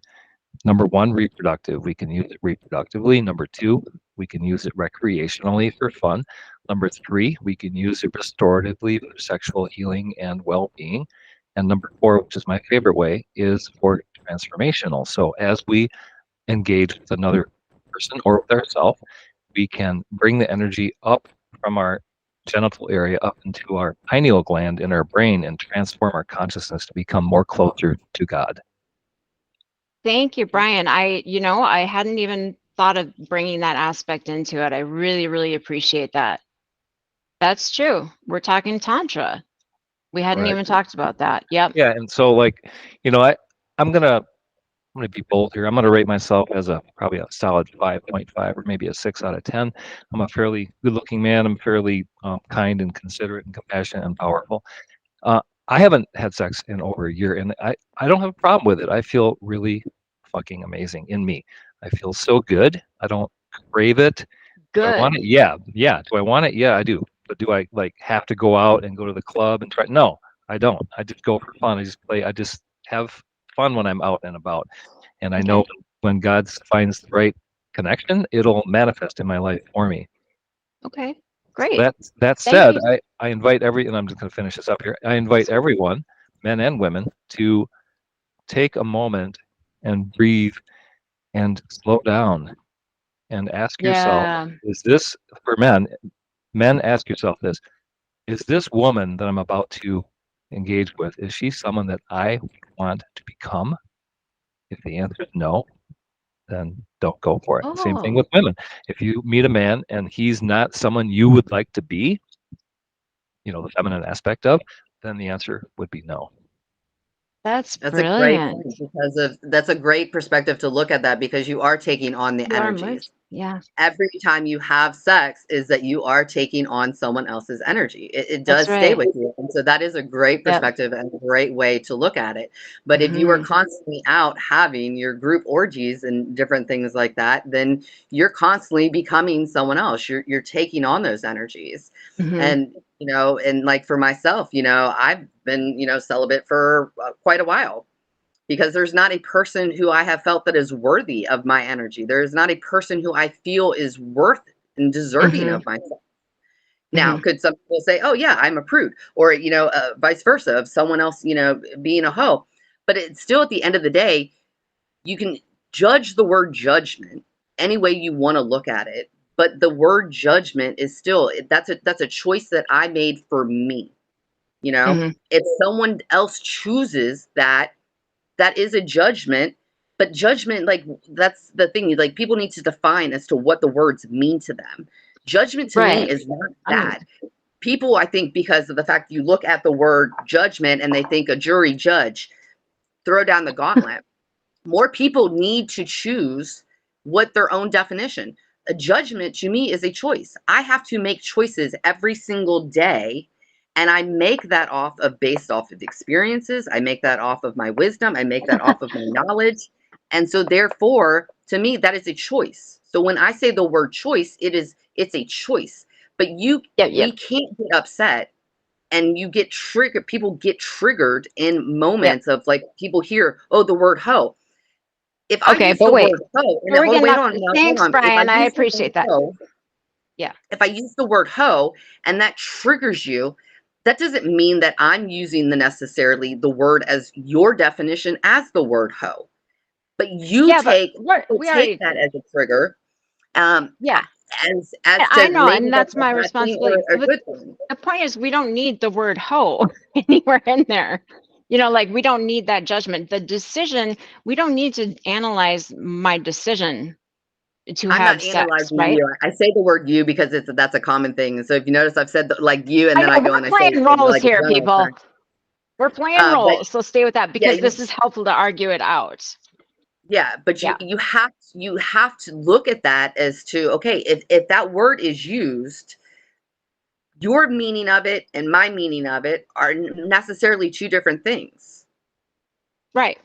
Number 1, reproductive. We can use it reproductively. Number 2, we can use it recreationally for fun. Number 3, we can use it restoratively for sexual healing and well-being. And number 4, which is my favorite way, is for transformational. So as we engage with another person or with ourselves, we can bring the energy up from our genital area up into our pineal gland in our brain and transform our consciousness to become more closer to God. Thank you, Brian. I hadn't even thought of bringing that aspect into it. I really, really appreciate that. That's true. We're talking Tantra. We hadn't Right. even talked about that. Yep. Yeah, and so I'm gonna be bold here. I'm gonna rate myself as probably a solid 5.5 or maybe a 6 out of 10. I'm a fairly good-looking man. I'm fairly kind and considerate and compassionate and powerful. Uh, I haven't had sex in over a year, and I don't have a problem with it. I feel really fucking amazing in me. I feel so good. I don't crave it. Do I want Good. it? Yeah. Do I want it? Yeah, I do. But do I have to go out and go to the club and try? No, I don't. I just go for fun. I just play. I just have fun when I'm out and about. And I know Okay. when God finds the right connection, it'll manifest in my life for me. Okay. So Great. that Thank said, you. I invite and I'm just going to finish this up here. I invite everyone, men and women, to take a moment and breathe and slow down and ask yourself, Yeah. is this for men? Men, ask yourself this: is this woman that I'm about to engage with, is she someone that I want to become? If the answer is no, then don't go for it. Same thing Oh, with women. If you meet a man and he's not someone you would like to be, the feminine aspect of, then the answer would be no. that's That's a great brilliant. point that's a great perspective to look at that because you are taking on the You are merged. energies. Yeah, Every time you have sex is that you are taking on someone else's energy. It that's does stay right. with you. And so that is a great Yep. perspective and a great way to look at it. But if you are Hmm. constantly out having your group orgies and different things like that, then you're constantly becoming someone else. You're taking on those energies. Hmm. And and like for myself, I've been, celibate for quite a while because there's not a person who I have felt that is worthy of my energy. There is not a person who I feel is worth and deserving Hmm. of myself. Now, Hmm. could some people say, "Oh yeah, I'm a prude," or vice versa of someone else, being a hoe? But it's still at the end of the day, you can judge the word judgment any way you want to look at it. But the word judgment is still that's a choice that I made for me. Hmm. If someone else chooses that is a judgment, but judgment, like, that's the thing, like, people need to define as to what the words mean to them. Judgment to me Right. is not I mean, bad. People, I think, because of the fact you look at the word judgment and they think a jury judge, throw down the gauntlet. More people need to choose what their own definition. a judgment to me is a choice. I have to make choices every single day. And I make that based off of experiences. I make that off of my wisdom. I make that off of my knowledge. And so therefore, to me, that is a choice. So when I say the word choice, it's a choice. But we can't get upset, and you get triggered. People get triggered in moments of like, people hear, oh, the word hoe. If I Okay, use but the wait. word hoe, and We're hold, getting wait off. on, now, hold Thanks, on. If I Brian. I use the word appreciate that. hoe, Yeah. if I use the word hoe and that triggers you, that doesn't mean that I'm using necessarily the word as your definition as the word hoe. But you Yeah, but we take already. that as a trigger, um, Yeah, as I to know, maybe and that's that's a my bad thing or responsibility. a But good thing. the point is, we don't need the word hoe anywhere in there. You know, like we don't need that judgment. The decision, we don't need to analyze my decision to I'm not have sex, analyzing right? you. I say the word you because that's a common thing. So if you notice, I've said like you, and I then know I go we're and I say it playing in roles like a here, general people. sense. We're playing But roles, so stay with that yeah, because this is helpful to argue it out. yeah, but Yeah, you have to look at that as to, okay, if that word is used, your meaning of it and my meaning of it are necessarily two different things. right.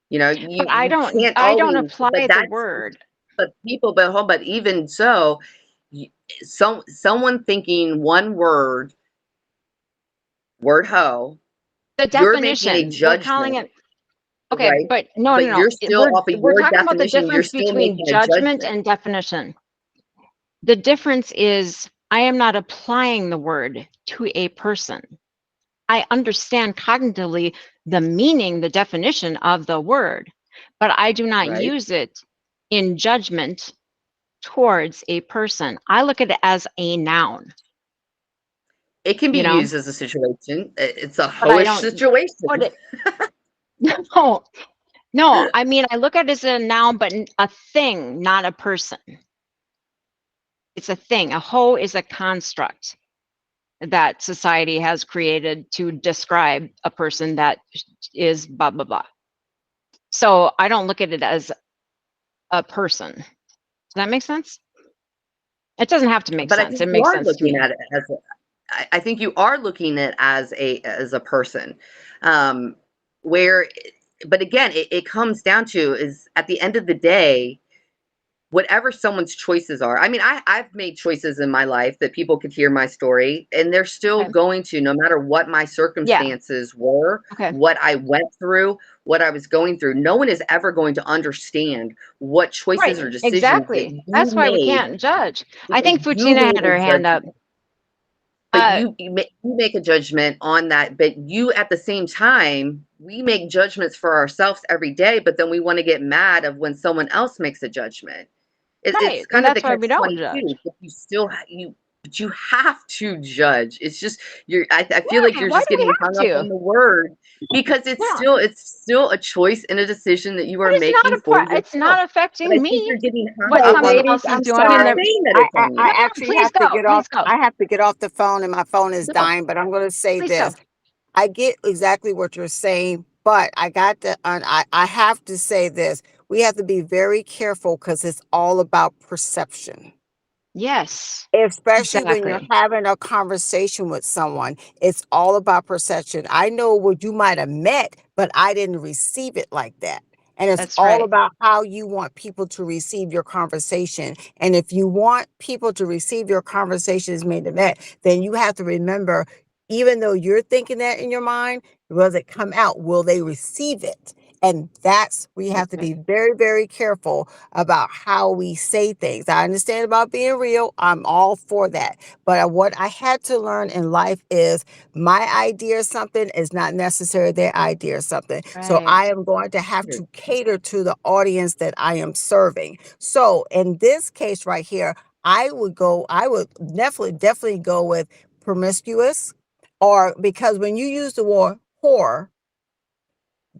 You know, But you can't I don't always, but apply the that's, word. but people, but even so, someone thinking one word hoe, The you're making a definition, we're calling judgment, it. Okay, right? but no, But no, no. you're still off of We're your talking about the definition, you're difference still between making a judgment judgment. and definition. The difference is I am not applying the word to a person. I understand cognitively the meaning, the definition of the word, but I do not Right? use it in judgment towards a person. I look at it as a noun, It can be you know, used as a situation. It's a but I hoish don't put situation. it. No, no. I mean, I look at it as a noun, but a thing, not a person. It's a thing. A hoe is a construct that society has created to describe a person that is blah, blah, blah. So I don't look at it as a person. Does that make sense? It doesn't have to make But I sense. think It you makes are sense to looking me. at it as I think you are looking at it as a person, um, where, but again, it comes down to is at the end of the day, whatever someone's choices are. I mean, I've made choices in my life that people could hear my story, and they're still Okay. going to, no matter what my Yeah. circumstances were, Okay. what I went through, what I was going through. No one is ever going to understand what choices or Right. decisions that Exactly. you That's why we made can't judge. I because think you Futina made had a her hand up. judgment. But you make a judgment on that, but you at the same time, we make judgments for ourselves every day, but then we want to get mad of when someone else makes a judgment. It's Right. And kind of the that's why catch we don't 22, judge. but but you have to judge. It's just I feel like Why? you're Why just do we getting have hung up to? on the word because No, it's still a choice and a decision that you but are making for it's yourself. not But I affecting think me. you're getting hung What Hey, up on someone the ladies, else is I'm doing I'm not and sorry. saying that I, it's I, on I no, you. no, actually please have to go. get off. Please go. I have to get off the phone, and my phone is Go. dying. But I'm going to say Please go. this. I get exactly what you're saying, but I got to. I have to say this. We have to be very careful because it's all about perception. Yes. Especially when you're Exactly. having a conversation with someone, it's all about perception. I know what you might have met, but I didn't receive it like that. And it's That's all right. about how you want people to receive your conversation. And if you want people to receive your conversation as made of that, then you have to remember, even though you're thinking that in your mind, will it come out? Will they receive it? And that's we have to be Okay. very, very careful about how we say things. I understand about being real. I'm all for that. But what I had to learn in life is my idea of something is not necessarily their idea of something. So Right. I am going to have to cater to the audience that I am serving. So in this case right here, I would definitely go with promiscuous, or because when you use the word whore,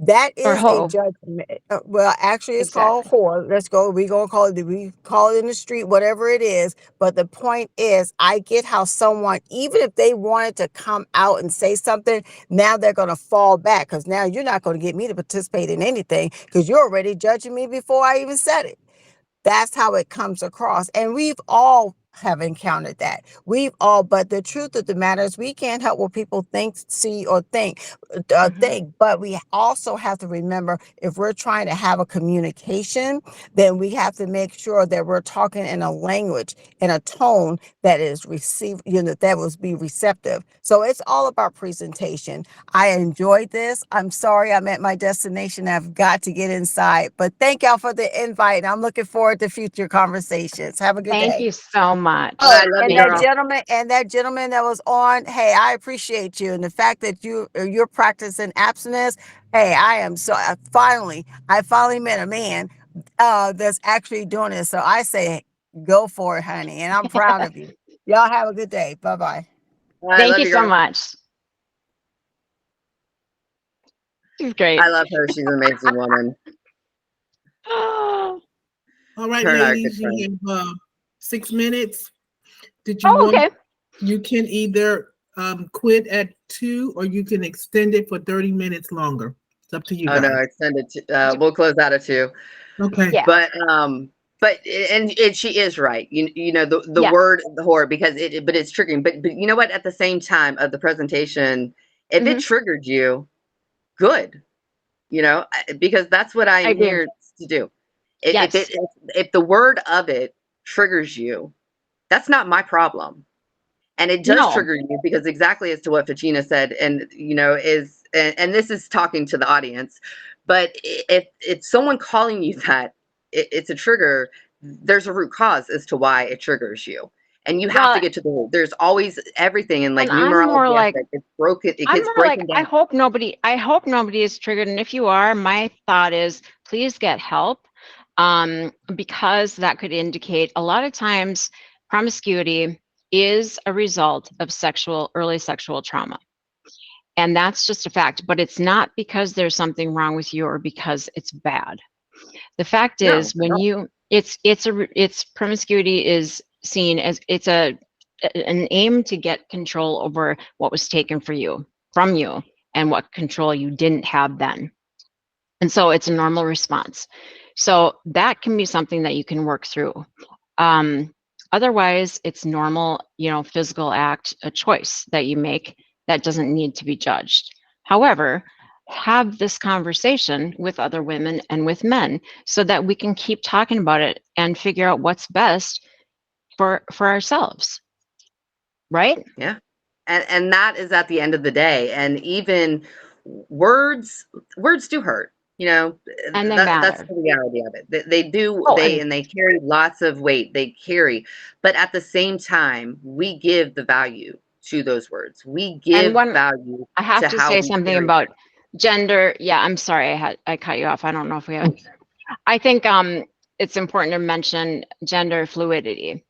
that Or is a hoe. judgment. Well, actually, it's called Exactly. whore. Let's go. We call it in the street, whatever it is. But the point is, I get how someone, even if they wanted to come out and say something, now they're going to fall back because now you're not going to get me to participate in anything because you're already judging me before I even said it. That's how it comes across. And we've all have encountered that. We've all, but the truth of the matter is we can't help what people think, see, or think. But we also have to remember, if we're trying to have a communication, then we have to make sure that we're talking in a language, in a tone that is received, that will be receptive. So it's all about presentation. I enjoyed this. I'm sorry I'm at my destination. I've got to get inside, but thank y'all for the invite. And I'm looking forward to future conversations. Have a good Thank day. you so much. All right, love And you, Thank that girl. you. gentleman that was on, hey, I appreciate you. And the fact that you're practicing abstinence, hey, I finally met a man that's actually doing it. So I say, go for it, honey. And I'm proud of you. Y'all have a good day. Bye-bye. All right, Thank love you you, so girl. much. She's great. I love her. She's an amazing woman. Oh, All right, Her and I are good ladies, friends. you have 6 minutes. Did you want? okay. You can either quit at 2 or you can extend it for 30 minutes longer. It's up to you Oh no, guys. extend it to, we'll close out at 2. Okay. Yeah. But she is right. You know the Yes. word the whore, because but it's triggering. But you know what? At the same time of the presentation, if it Mhm. triggered you, good. Because that's what I I am agree. here to do. If Yes. it if the word of it triggers you, that's not my problem. And it does No. trigger you because exactly as to what Fagina said, and and this is talking to the audience, but if it's someone calling you that, it's a trigger. There's a root cause as to why it triggers you, and you have to Well, get to the root. There's always everything in like and I'm more numerology like aspect. It's broken. It I'm gets more like broken down. I hope nobody is triggered. And if you are, my thought is please get help. Because that could indicate a lot of times promiscuity is a result of early sexual trauma. And that's just a fact, but it's not because there's something wrong with you or because it's bad. The fact No, is when no. it's promiscuity is seen as an aim to get control over what was taken from you and what control you didn't have then. And so it's a normal response. So that can be something that you can work through. Otherwise, it's normal, physical act, a choice that you make that doesn't need to be judged. However, have this conversation with other women and with men so that we can keep talking about it and figure out what's best for ourselves, right? Yeah. And that is at the end of the day. And even words do hurt. And they That's matter. the reality of it. They do, Oh, and they carry lots of weight. They carry, but at the same time, we give the value to those words. We give one value I have to to how say we something carry about gender. Yeah, I'm sorry I cut you off. I don't know if we have I think it's important to mention gender fluidity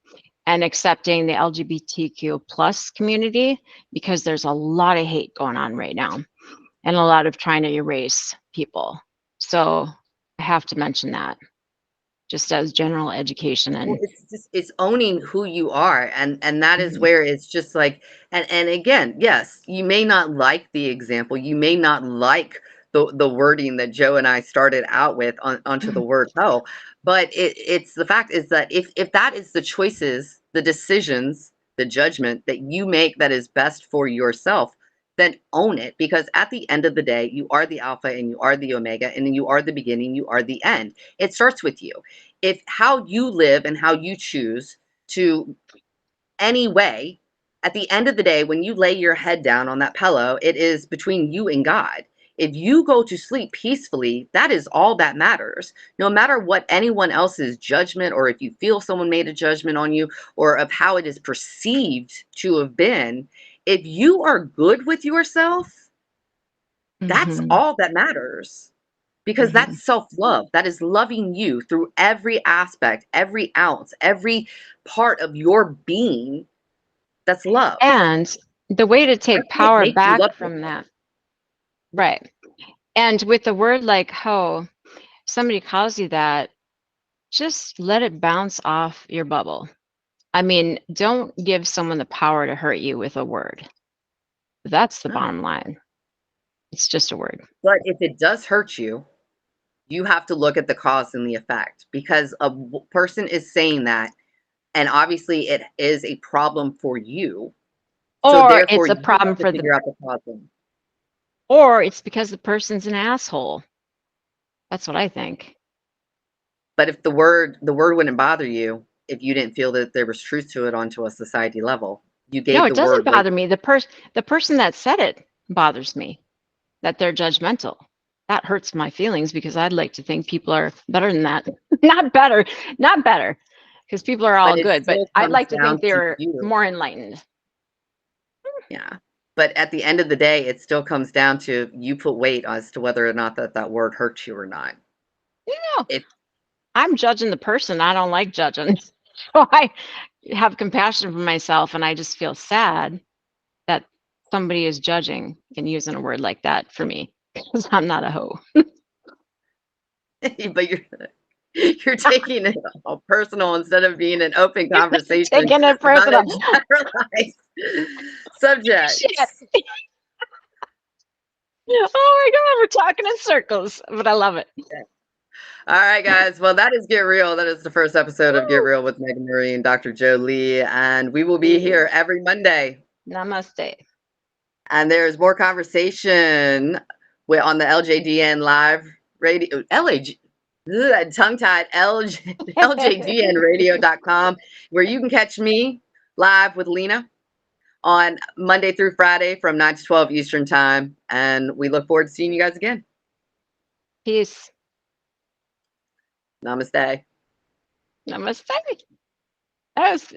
and accepting the LGBTQ plus community because there's a lot of hate going on right now and a lot of trying to erase people. So I have to mention that just as general education Well, and it's owning who you are, and that is where it's just like, and again, yes, you may not like the example, you may not like the wording that Joe and I started out with onto the word hell, but it's the fact is that if that is the choices, the decisions, the judgment that you make that is best for yourself, then own it, because at the end of the day, you are the alpha and you are the omega, and you are the beginning, you are the end. It starts with you. If how you live and how you choose to any way, at the end of the day, when you lay your head down on that pillow, it is between you and God. If you go to sleep peacefully, that is all that matters. No matter what anyone else's judgment, or if you feel someone made a judgment on you, or of how it is perceived to have been, if you are good with yourself, that's Mhm, all that matters, because mhm. that's self-love. That is loving you through every aspect, every ounce, every part of your being. That's love. And the way to I take can't power make you back love from yourself. that, right? And with the word like ho, somebody calls you that, just let it bounce off your bubble. I mean, don't give someone the power to hurt you with a word. That's the No. bottom line. It's just a word. But if it does hurt you, you have to look at the cause and the effect, because a person is saying that, and obviously it is a problem for you. So Or therefore, it's a you problem have to for figure out the problem. or it's because the person's an asshole. That's what I think. But if the word wouldn't bother you if you didn't feel that there was truth to it onto a society level. You No, gave it the doesn't word weight. bother me. The person that said it bothers me. That they're judgmental. That hurts my feelings because I'd like to think people are better than that. Not better, not better, because people are all But it good. But still I'd comes like to down think to they're you. more enlightened. Yeah. But at the end of the day, it still comes down to you put weight as to whether or not that word hurts you or not. You know, If I'm judging the person. I don't like judging. So I have compassion for myself, and I just feel sad that somebody is judging and using a word like that for me because I'm not a hoe. but you're taking it all personal instead of being an open conversation Taking it about personal. a generalized subject. Shit. Oh my God, we're talking in circles, but I love it. All right, guys. Well, that is Get Real. That is the first episode of Get Woo. Real with Megan Marie and Dr. Joe Lee. And we will be here every Monday. Namaste. And there's more conversation on the LJDN live radio, tongue-tied, LJDNradio.com, where you can catch me live with Lena on Monday through Friday from 9 to 12 Eastern time. And we look forward to seeing you guys again. Peace. Namaste. Namaste. That was